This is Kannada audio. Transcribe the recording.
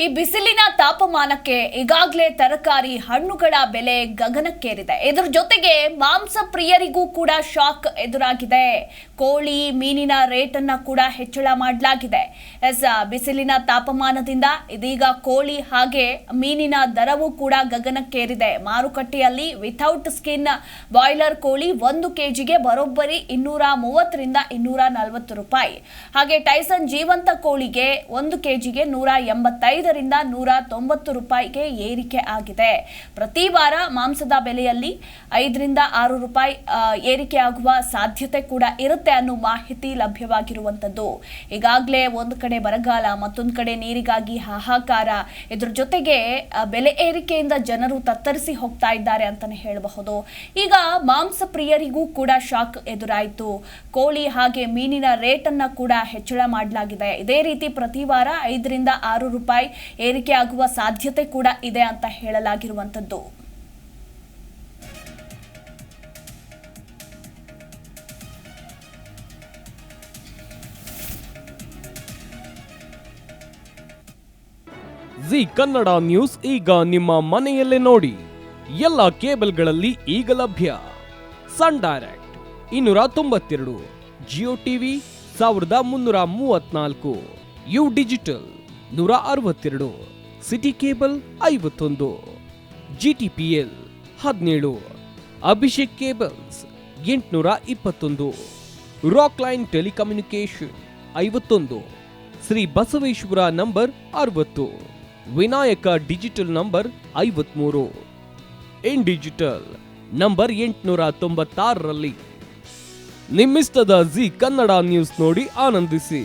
ಈ ಬಿಸಿಲಿನ ತಾಪಮಾನಕ್ಕೆ ಈಗಾಗಲೇ ತರಕಾರಿ ಹಣ್ಣುಗಳ ಬೆಲೆ ಗಗನಕ್ಕೇರಿದೆ. ಇದರ ಜೊತೆಗೆ ಮಾಂಸ ಪ್ರಿಯರಿಗೂ ಕೂಡ ಶಾಕ್ ಎದುರಾಗಿದೆ. ಕೋಳಿ ಮೀನಿನ ರೇಟ್ ಅನ್ನ ಕೂಡ ಹೆಚ್ಚಳ ಮಾಡಲಾಗಿದೆ. ಬಿಸಿಲಿನ ತಾಪಮಾನದಿಂದ ಇದೀಗ ಕೋಳಿ ಹಾಗೆ ಮೀನಿನ ದರವೂ ಕೂಡ ಗಗನಕ್ಕೇರಿದೆ. ಮಾರುಕಟ್ಟೆಯಲ್ಲಿ ವಿಥೌಟ್ ಸ್ಕಿನ್ ಬಾಯ್ಲರ್ ಕೋಳಿ 1 ಕೆಜಿಗೆ ಬರೋಬ್ಬರಿ 230 ರಿಂದ 240 ರೂಪಾಯಿ. ಹಾಗೆ ಟೈಸನ್ ಜೀವಂತ ಕೋಳಿಗೆ 1 ಕೆಜಿಗೆ 185 ರಿಂದ 190 ರೂಪಾಯಿಗೆ ಏರಿಕೆ ಆಗಿದೆ. ಪ್ರತಿ ವಾರ ಮಾಂಸದ ಬೆಲೆಯಲ್ಲಿ 5 ರಿಂದ 6 ರೂಪಾಯಿ ಏರಿಕೆ ಆಗುವ ಸಾಧ್ಯತೆ ಕೂಡ ಇರುತ್ತೆ ಅನ್ನೋ ಮಾಹಿತಿ ಲಭ್ಯವಾಗಿರುವಂತದ್ದು. ಈಗಾಗಲೇ ಒಂದು ಕಡೆ ಬರಗಾಲ, ಮತ್ತೊಂದು ಕಡೆ ನೀರಿಗಾಗಿ ಹಾಹಾಕಾರ. ಇದರ ಜೊತೆಗೆ ಬೆಲೆ ಏರಿಕೆಯಿಂದ ಜನರು ತತ್ತರಿಸಿ ಹೋಗ್ತಾ ಇದ್ದಾರೆ ಅಂತಾನೆ ಹೇಳಬಹುದು. ಈಗ ಮಾಂಸ ಪ್ರಿಯರಿಗೂ ಕೂಡ ಶಾಕ್ ಎದುರಾಯಿತು. ಕೋಳಿ ಹಾಗೆ ಮೀನಿನ ರೇಟ್ ಅನ್ನ ಕೂಡ ಹೆಚ್ಚಳ ಮಾಡಲಾಗಿದೆ. ಇದೇ ರೀತಿ ಪ್ರತಿ ವಾರ 5 ರಿಂದ 6 ರೂಪಾಯಿ ಏರಿಕೆ ಆಗುವ ಸಾಧ್ಯತೆ ಕೂಡ ಇದೆ ಅಂತ ಹೇಳಲಾಗಿರುವಂತದ್ದು. ಜಿ ಕನ್ನಡ ನ್ಯೂಸ್ ಈಗ ನಿಮ್ಮ ಮನೆಯಲ್ಲೇ ನೋಡಿ. ಎಲ್ಲ ಕೇಬಲ್ಗಳಲ್ಲಿ ಈಗ ಲಭ್ಯ. Sun Direct 292, Jio TV 1334, U digital 162, City cable 51, GTPL 17, Abhishek cables 821, Rockline telecommunication 51, Shri Basaveshwara number 60, Vinayaka digital number 53, in digital number 896ರಲ್ಲಿ ನಿಮ್ಮಿಷ್ಟದ ಜಿ ಕನ್ನಡ ನ್ಯೂಸ್ ನೋಡಿ ಆನಂದಿಸಿ.